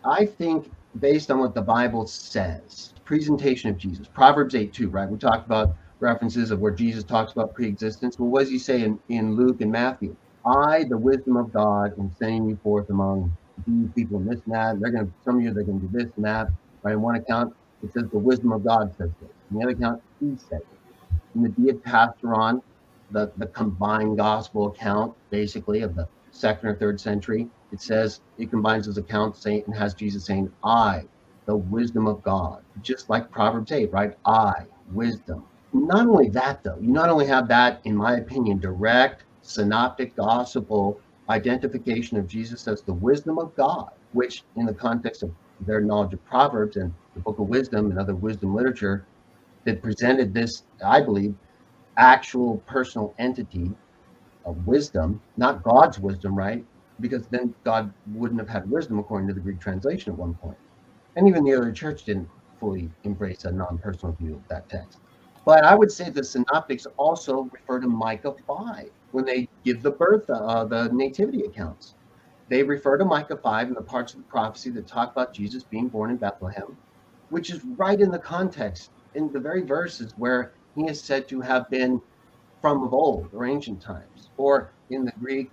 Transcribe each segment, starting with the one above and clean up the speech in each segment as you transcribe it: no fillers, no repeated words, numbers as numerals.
I think based on what the Bible says, presentation of Jesus, Proverbs 8:2, right? We talked about references of where Jesus talks about preexistence. Well, what does he say in Luke and Matthew? I, the wisdom of God, am sending you forth among these people and this and that. And they're going to, some of you, they're going to do this and that. Right? In one account, it says the wisdom of God says this. In the other account, he said it. In the Diatasteron, the combined gospel account, basically, of the second or third century, it says it combines those accounts saying and has Jesus saying, I, the wisdom of God, just like Proverbs 8, right? I, wisdom. Not only that, though, you not only have that, in my opinion, direct synoptic gospel identification of Jesus as the wisdom of God, which in the context of their knowledge of Proverbs and the book of wisdom and other wisdom literature, that presented this, I believe, actual personal entity of wisdom, not God's wisdom, right? Because then God wouldn't have had wisdom according to the Greek translation at one point. And even the early church didn't fully embrace a non personal view of that text. But I would say the synoptics also refer to Micah 5 when they give the birth, the nativity accounts. They refer to Micah 5 and the parts of the prophecy that talk about Jesus being born in Bethlehem, which is right in the context, in the very verses where he is said to have been from of old or ancient times, or in the Greek,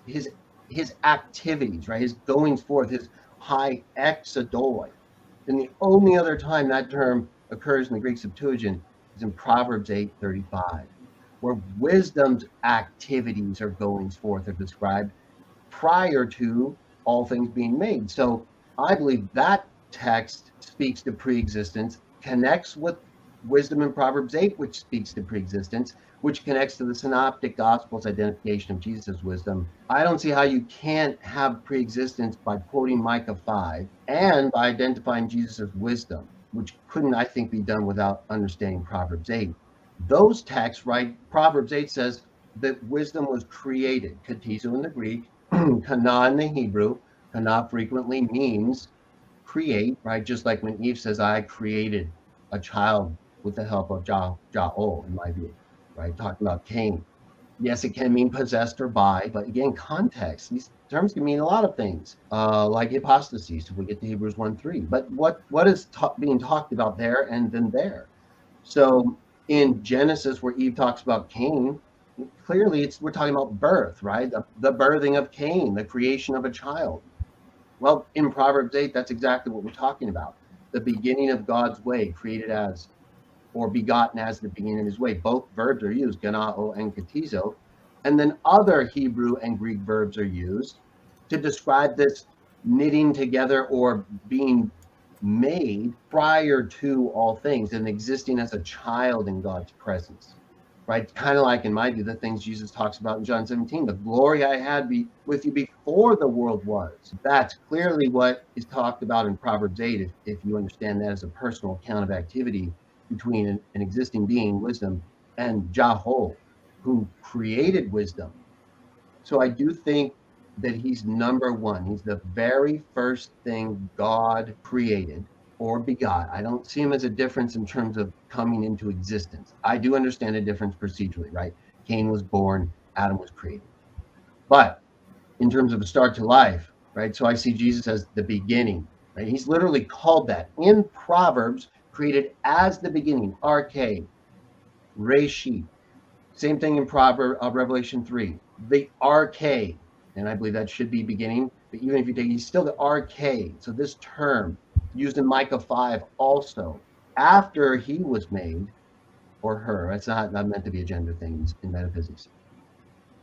his activities, right? His goings forth, his high exodoi. And the only other time that term occurs in the Greek Septuagint is in Proverbs 8:35, where wisdom's activities or goings forth are described prior to all things being made. So I believe that text speaks to preexistence, connects with wisdom in Proverbs 8, which speaks to preexistence, which connects to the synoptic gospels identification of Jesus' wisdom. I don't see how you can't have preexistence by quoting Micah 5 and by identifying Jesus' wisdom, which couldn't, I think, be done without understanding Proverbs 8. Those texts, right? Proverbs 8 says that wisdom was created, katizo in the Greek, kana in the Hebrew. Kana frequently means create, right? Just like when Eve says, I created a child with the help of Ja'ol, in my view, right? Talking about Cain. Yes, it can mean possessed or by, but again, context. These terms can mean a lot of things, like hypostases, if we get to Hebrews 1:3. But what is being talked about there and then there? So in Genesis, where Eve talks about Cain, clearly we're talking about birth, right? The birthing of Cain, the creation of a child. Well, in Proverbs 8, that's exactly what we're talking about. The beginning of God's way, created as or begotten as the beginning of his way. Both verbs are used, ganao and katizo. And then other Hebrew and Greek verbs are used to describe this knitting together or being made prior to all things and existing as a child in God's presence. Right? Kind of like, in my view, the things Jesus talks about in John 17, the glory I had with you before the world was. That's clearly what is talked about in Proverbs 8, if you understand that as a personal account of activity between an existing being, wisdom, and Jahol, who created wisdom. So I do think that he's number one. He's the very first thing God created or begot. I don't see him as a difference in terms of coming into existence. I do understand a difference procedurally, right? Cain was born, Adam was created. But in terms of a start to life, right? So I see Jesus as the beginning, right? He's literally called that in Proverbs, created as the beginning, arche, reshi. Same thing in Revelation 3, the arche, and I believe that should be beginning, but even if you take, he's still the arche. So this term used in Micah 5 also, after he was made, or her, it's not meant to be a gender thing in metaphysics.